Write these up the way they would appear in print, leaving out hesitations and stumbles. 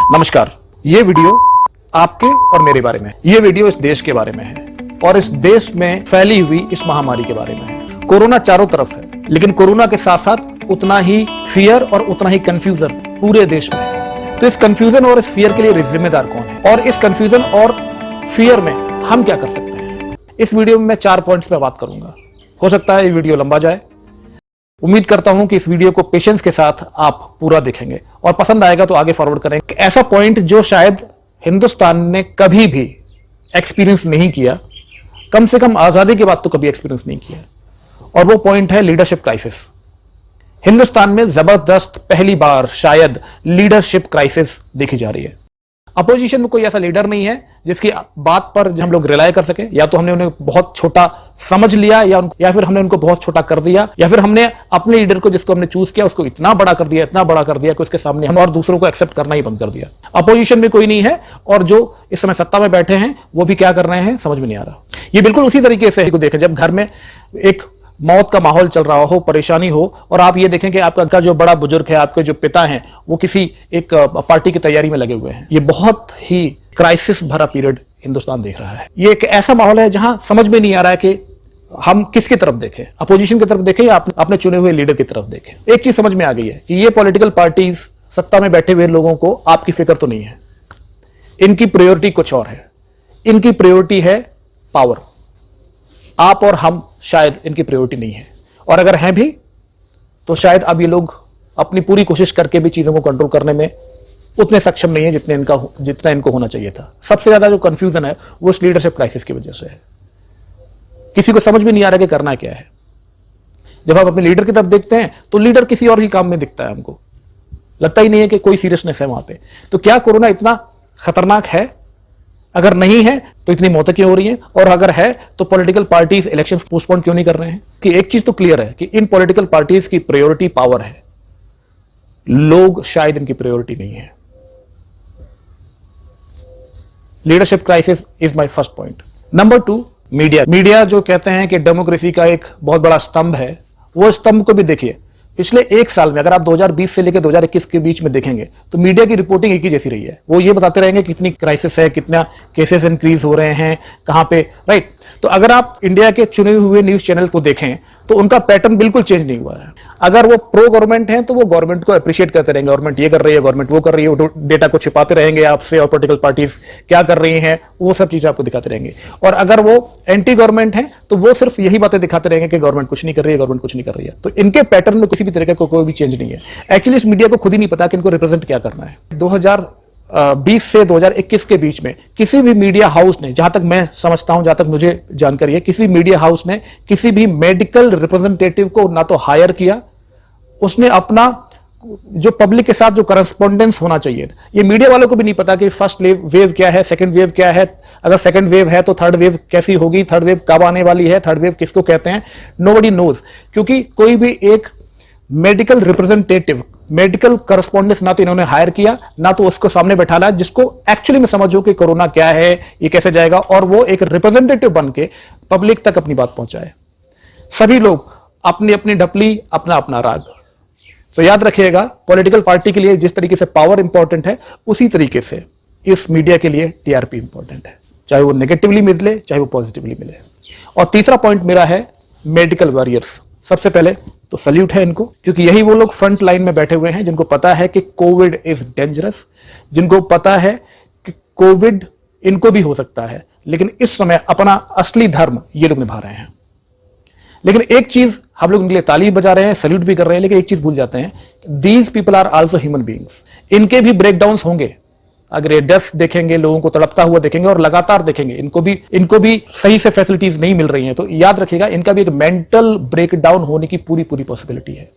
नमस्कार। ये वीडियो आपके और मेरे बारे में है। ये वीडियो इस देश के बारे में है और इस देश में फैली हुई इस महामारी के बारे में है। कोरोना चारों तरफ है, लेकिन कोरोना के साथ साथ उतना ही फियर और उतना ही कंफ्यूजन पूरे देश में है। तो इस कंफ्यूजन और इस फियर के लिए जिम्मेदार कौन है और इस कंफ्यूजन और फियर में हम क्या कर सकते हैं, इस वीडियो में मैं 4 पॉइंट्स पे बात करूंगा। हो सकता है ये वीडियो लंबा जाए। उम्मीद करता हूं कि इस वीडियो को पेशेंस के साथ आप पूरा देखेंगे और पसंद आएगा तो आगे फॉरवर्ड करेंगे। ऐसा पॉइंट जो शायद हिंदुस्तान ने कभी भी एक्सपीरियंस नहीं किया, कम से कम आजादी के बाद तो कभी एक्सपीरियंस नहीं किया, और वो पॉइंट है लीडरशिप क्राइसिस। हिंदुस्तान में जबरदस्त पहली बार शायद लीडरशिप क्राइसिस देखी जा रही है। अपोजिशन में कोई ऐसा लीडर नहीं है जिसकी बात पर हम लोग रिलाय कर सके। या तो हमने उन्हें बहुत छोटा समझ लिया या फिर हमने उनको बहुत छोटा कर दिया, या फिर हमने अपने लीडर को जिसको हमने चूज किया उसको इतना बड़ा कर दिया कि उसके सामने हम और दूसरों को एक्सेप्ट करना ही बंद कर दिया। अपोजिशन में कोई नहीं है और जो इस समय सत्ता में बैठे हैं वो भी क्या कर रहे हैं समझ में नहीं आ रहा। ये बिल्कुल उसी तरीके से देखें जब घर में एक मौत का माहौल चल रहा हो, परेशानी हो, और आप ये देखें कि आपका जो बड़ा बुजुर्ग है, आपके जो पिता हैं, वो किसी एक पार्टी की तैयारी में लगे हुए हैं। ये बहुत ही क्राइसिस भरा पीरियड हिंदुस्तान देख रहा है। ये एक ऐसा माहौल है जहां समझ में नहीं आ रहा है कि हम किसकी तरफ देखें, अपोजिशन की तरफ देखें या अपने चुने हुए लीडर की तरफ देखें। एक चीज समझ में आ गई है कि ये पॉलिटिकल पार्टीज, सत्ता में बैठे हुए लोगों को आपकी फिक्र तो नहीं है। इनकी प्रायोरिटी कुछ और है। इनकी प्रायोरिटी है पावर। आप और हम शायद इनकी प्रायोरिटी नहीं है, और अगर हैं भी तो शायद अब ये लोग अपनी पूरी कोशिश करके भी चीजों को कंट्रोल करने में उतने सक्षम नहीं है जितना इनको होना चाहिए था। सबसे ज्यादा जो कंफ्यूजन है वो इस लीडरशिप क्राइसिस की वजह से है। किसी को समझ में नहीं आ रहा कि करना क्या है। जब आप अपने लीडर की तरफ देखते हैं तो लीडर किसी और ही काम में दिखता है, हमको लगता ही नहीं है कि कोई सीरियसनेस है वहां पे। तो क्या कोरोना इतना खतरनाक है? अगर नहीं है तो इतनी मौतें क्यों हो रही हैं? और अगर है तो पॉलिटिकल पार्टीज इलेक्शंस पोस्टपोन क्यों नहीं कर रहे हैं? कि एक चीज तो क्लियर है कि इन पॉलिटिकल पार्टीज की प्रायोरिटी पावर है, लोग शायद इनकी प्रायोरिटी नहीं है। Leadership crisis is my first point. Number 2, media जो कहते हैं कि डेमोक्रेसी का एक बहुत बड़ा स्तंभ है, वो स्तंभ को भी देखिए। पिछले 1 साल में अगर आप 2020 से लेकर 2021 के बीच में देखेंगे तो मीडिया की रिपोर्टिंग एक ही जैसी रही है। वो ये बताते रहेंगे कितनी क्राइसिस है, कितना केसेस इंक्रीज हो रहे हैं, कहां पे, राइट। तो अगर आप इंडिया के चुने हुए न्यूज चैनल को देखें तो उनका पैटर्न बिल्कुल चेंज नहीं हुआ है। अगर वो प्रो गवर्नमेंट हैं तो वो गवर्नमेंट को अप्रिशिएट करते रहेंगे, गवर्नमेंट ये कर रही है, गवर्नमेंट वो कर रही है, डेटा को छिपाते रहेंगे आपसे, और पॉलिटिकल पार्टीज क्या कर रही हैं वो सब चीजें आपको दिखाते रहेंगे। और अगर वो एंटी गवर्नमेंट है तो वो सिर्फ यही बातें दिखाते रहेंगे कि गवर्नमेंट कुछ नहीं कर रही है, गवर्नमेंट कुछ नहीं कर रही है। तो इनके पैटर्न में किसी भी तरह का कोई भी चेंज नहीं है। एक्चुअली इस मीडिया को खुद ही नहीं पता कि इनको रिप्रेजेंट क्या करना है। 2020 से 2021 के बीच में किसी भी मीडिया हाउस ने, जहां तक मैं समझता हूं, जहां तक मुझे जानकारी है, किसी मीडिया हाउस ने किसी भी मेडिकल रिप्रेजेंटेटिव को ना तो हायर किया, उसने अपना जो पब्लिक के साथ जो करस्पॉन्डेंस होना चाहिए, ये मीडिया वालों को भी नहीं पता कि फर्स्ट वेव क्या है, सेकंड वेव क्या है, अगर सेकंड वेव है तो थर्ड वेव कैसी होगी, थर्ड वेव कब आने वाली है, थर्ड वेव किसको कहते हैं, नोबडी नोज। क्योंकि कोई भी एक मेडिकल रिप्रेजेंटेटिव, मेडिकल करस्पॉन्डेंस ना तो इन्होंने हायर किया, ना तो उसको सामने बैठाला जिसको एक्चुअली में समझो कि कोरोना क्या है, ये कैसे जाएगा, और वो एक रिप्रेजेंटेटिव बन के पब्लिक तक अपनी बात पहुंचाए। सभी लोग अपनी अपनी ढपली, अपना अपना राग। तो याद रखिएगा, पॉलिटिकल पार्टी के लिए जिस तरीके से पावर इंपॉर्टेंट है, उसी तरीके से इस मीडिया के लिए टीआरपी इंपॉर्टेंट है, चाहे वो नेगेटिवली मिले चाहे वो पॉजिटिवली मिले। और तीसरा पॉइंट मेरा है मेडिकल वॉरियर्स। सबसे पहले तो सल्यूट है इनको, क्योंकि यही वो लोग फ्रंट लाइन में बैठे हुए हैं जिनको पता है कि कोविड इज डेंजरस, जिनको पता है कि कोविड इनको भी हो सकता है, लेकिन इस समय अपना असली धर्म ये लोग निभा रहे हैं। लेकिन एक चीज हम लोग इनके लिए ताली बजा रहे हैं, सल्यूट भी कर रहे हैं, लेकिन एक चीज भूल जाते हैं, these people are also human beings. इनके भी ब्रेकडाउन्स होंगे। अगर ये डेथ देखेंगे, लोगों को तड़पता हुआ देखेंगे और लगातार देखेंगे, इनको भी सही से फैसिलिटीज नहीं मिल रही हैं, तो याद रखिएगा इनका भी एक मेंटल ब्रेकडाउन होने की पूरी पॉसिबिलिटी है।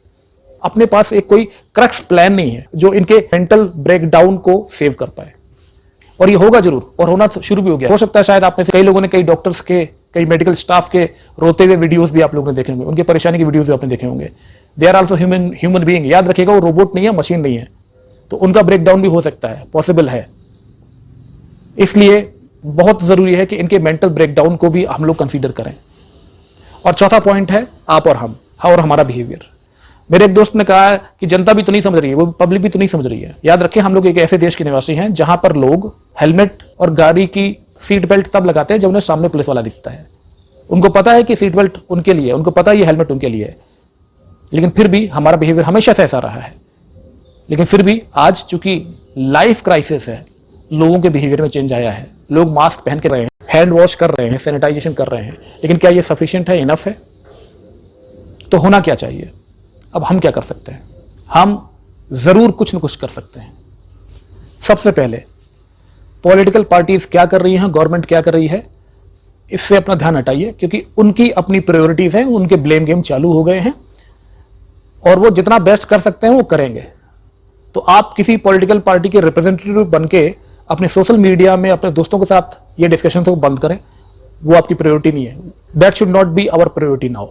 अपने पास एक कोई क्रक्स प्लान नहीं है जो इनके मेंटल ब्रेकडाउन को सेव कर पाए, और ये होगा जरूर, और होना शुरू भी हो गया। हो सकता है शायद आप में से कई लोगों ने, कई डॉक्टर्स के, कई मेडिकल स्टाफ के रोते हुए वीडियोस भी आप लोगों ने देखे होंगे, उनकी परेशानी की वीडियोस भी आपने देखे होंगे। They are also human being. याद रखिएगा वो रोबोट नहीं है, मशीन नहीं है, तो उनका ब्रेकडाउन भी हो सकता है, पॉसिबल है। इसलिए बहुत जरूरी है कि इनके मेंटल ब्रेकडाउन को भी हम लोग कंसीडर करें। और चौथा पॉइंट है आप और हम, और हमारा बिहेवियर। मेरे एक दोस्त ने कहा कि जनता भी तो नहीं समझ रही है, वो पब्लिक भी तो नहीं समझ रही है। याद रखें, हम लोग एक ऐसे देश के निवासी हैं जहां पर लोग हेलमेट और गाड़ी की सीट बेल्ट तब लगाते हैं जब उन्हें सामने पुलिस वाला दिखता है। उनको पता है कि सीट बेल्ट उनके लिए, उनको पता है ये हेलमेट उनके लिए है, लेकिन फिर भी हमारा बिहेवियर हमेशा से ऐसा रहा है। लेकिन फिर भी आज चूंकि लाइफ क्राइसिस है, लोगों के बिहेवियर में चेंज आया है। लोग मास्क पहन के रहे हैं, हैंड वॉश कर रहे हैं, सैनिटाइजेशन कर रहे हैं, लेकिन क्या ये सफिशिएंट है, इनफ है? तो होना क्या चाहिए? अब हम क्या कर सकते हैं? हम जरूर कुछ न कुछ कर सकते हैं। सबसे पहले पॉलिटिकल पार्टीज क्या कर रही हैं, गवर्नमेंट क्या कर रही है, इससे अपना ध्यान हटाइए, क्योंकि उनकी अपनी प्रायोरिटीज हैं, उनके ब्लेम गेम चालू हो गए हैं और वो जितना बेस्ट कर सकते हैं वो करेंगे। तो आप किसी पॉलिटिकल पार्टी के रिप्रेजेंटेटिव बन के अपने सोशल मीडिया में अपने दोस्तों के साथ ये डिस्कशन को बंद करें। वो आपकी प्रायोरिटी नहीं है। That should not be our priority now.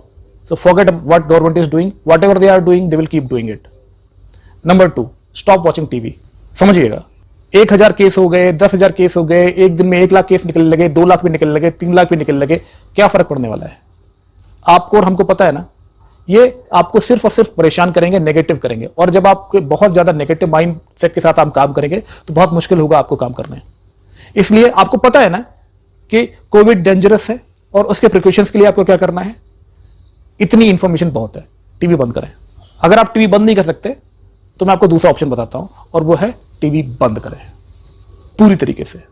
So forget what government is doing, whatever they are doing, they will keep doing it. Number 2, stop watching TV. समझिएगा, 1000 केस हो गए, 10,000 केस हो गए, एक दिन में 1 लाख केस निकलने लगे, 2 लाख भी निकलने लगे, 3 लाख भी निकलने लगे, क्या फर्क पड़ने वाला है? आपको और हमको पता है ना, ये आपको सिर्फ और सिर्फ परेशान करेंगे, नेगेटिव करेंगे। और जब आपके बहुत ज्यादा नेगेटिव माइंड सेट के साथ आप काम करेंगे तो बहुत मुश्किल होगा आपको काम करना है। इसलिए आपको पता है ना कि कोविड डेंजरस है और उसके प्रिकॉशंस के लिए आपको क्या करना है। इतनी इंफॉर्मेशन बहुत है, टीवी बंद करें। अगर आप टीवी बंद नहीं कर सकते तो मैं आपको दूसरा ऑप्शन बताता हूं, और वो है टीवी बंद करें पूरी तरीके से।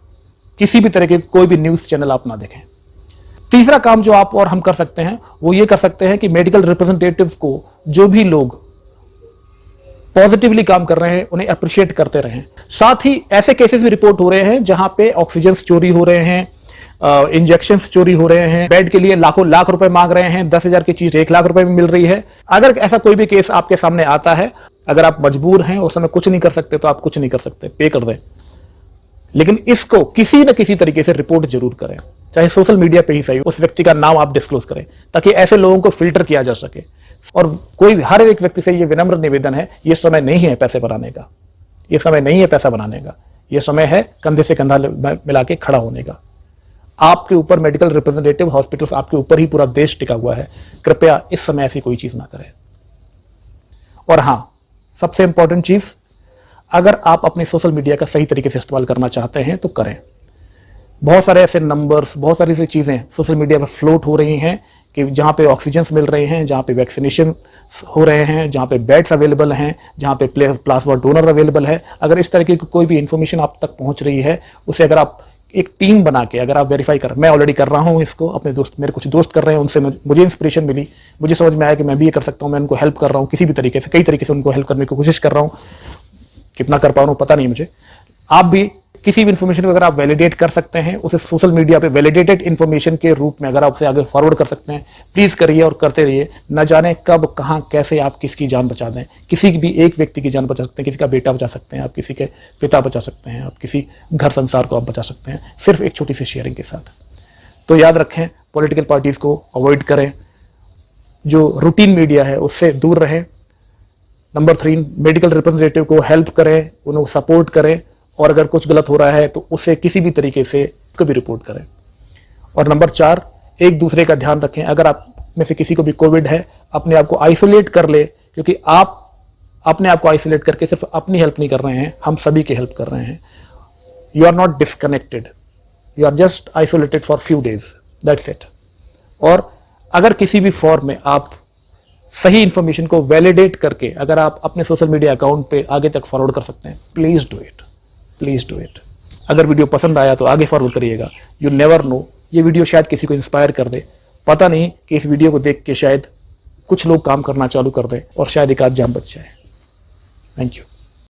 किसी भी तरह के कोई भी न्यूज चैनल आप ना देखें। तीसरा काम जो आप और हम कर सकते हैं वो ये कर सकते हैं कि मेडिकल रिप्रेजेंटेटिव को जो भी लोग पॉजिटिवली काम कर रहे हैं उन्हें अप्रिशिएट करते रहें। साथ ही ऐसे केसेस भी रिपोर्ट हो रहे हैं जहां पे ऑक्सीजन चोरी हो रहे हैं, इंजेक्शन चोरी हो रहे हैं, बेड के लिए लाखों लाख रुपए मांग रहे हैं, 10,000 की चीज 1 लाख रुपए में मिल रही है। अगर ऐसा कोई भी केस आपके सामने आता है, अगर आप मजबूर हैं, उस समय कुछ नहीं कर सकते तो आप कुछ नहीं कर सकते, पे कर दें, लेकिन इसको किसी न किसी तरीके से रिपोर्ट जरूर करें, चाहे सोशल मीडिया पे ही सही, उस व्यक्ति का नाम आप डिस्क्लोज करें ताकि ऐसे लोगों को फिल्टर किया जा सके। और कोई हर एक व्यक्ति से ये विनम्र निवेदन है, ये समय नहीं है पैसे बनाने का, ये समय नहीं है पैसा बनाने का, ये समय है कंधे से कंधा मिला के खड़ा होने का। आपके ऊपर मेडिकल रिप्रेजेंटेटिव, हॉस्पिटल्स, आपके ऊपर ही पूरा देश टिका हुआ है। कृपया इस समय ऐसी कोई चीज ना करें। और हां, सबसे इंपॉर्टेंट चीज, अगर आप अपने सोशल मीडिया का सही तरीके से इस्तेमाल करना चाहते हैं तो करें। बहुत सारे ऐसे नंबर्स, बहुत सारी ऐसी चीजें सोशल मीडिया पर फ्लोट हो रही हैं कि जहां पे ऑक्सीजन मिल रहे हैं, जहां पे वैक्सीनेशन हो रहे हैं, जहां पे बेड्स अवेलेबल हैं, जहां पे प्लाज्मा डोनर अवेलेबल है। अगर इस तरह की कोई भी इंफॉर्मेशन आप तक पहुंच रही है, उसे अगर आप एक टीम बना के अगर आप वेरीफाई कर, मैं ऑलरेडी कर रहा हूं इसको, अपने दोस्त, मेरे कुछ दोस्त कर रहे हैं, उनसे मुझे इंस्पिरेशन मिली, मुझे समझ में आया कि मैं भी ये कर सकता हूं, मैं उनको हेल्प कर रहा हूं किसी भी तरीके से, कई तरीके से उनको हेल्प करने की कोशिश कर रहा हूं। कितना कर पा रहा हूं पता नहीं मुझे। आप भी किसी भी इंफॉर्मेशन को अगर आप वैलिडेट कर सकते हैं, उसे सोशल मीडिया पे वैलिडेटेड इंफॉर्मेशन के रूप में अगर आप उसे आगे फॉरवर्ड कर सकते हैं, प्लीज करिए और करते रहिए। न जाने कब, कहां, कैसे आप किसकी जान बचा दें। किसी भी एक व्यक्ति की जान बचा सकते हैं, किसी का बेटा बचा सकते हैं आप, किसी के पिता बचा सकते हैं आप, किसी घर संसार को आप बचा सकते हैं, सिर्फ एक छोटी सी शेयरिंग के साथ। तो याद रखें, पॉलिटिकल पार्टीज को अवॉइड करें, जो रूटीन मीडिया है उससे दूर रहें। नंबर 3, मेडिकल रिप्रेजेंटेटिव को हेल्प करें, उन्हें सपोर्ट करें, और अगर कुछ गलत हो रहा है तो उसे किसी भी तरीके से कभी रिपोर्ट करें। और नंबर 4, एक दूसरे का ध्यान रखें। अगर आप में से किसी को भी कोविड है, अपने आप को आइसोलेट कर ले, क्योंकि आप अपने आप को आइसोलेट करके सिर्फ अपनी हेल्प नहीं कर रहे हैं, हम सभी की हेल्प कर रहे हैं। You are not disconnected, you are just isolated for few days, that's it. और अगर किसी भी फॉर्म में आप सही इंफॉर्मेशन को वैलिडेट करके अगर आप अपने सोशल मीडिया अकाउंट पे आगे तक फॉरवर्ड कर सकते हैं, please do it, please do it. अगर वीडियो पसंद आया तो आगे फॉरवर्ड करिएगा। यू नेवर नो, ये वीडियो शायद किसी को इंस्पायर कर दे। पता नहीं कि इस वीडियो को देख के शायद कुछ लोग काम करना चालू कर दें और शायद एक आध जान बच जाए। Thank you.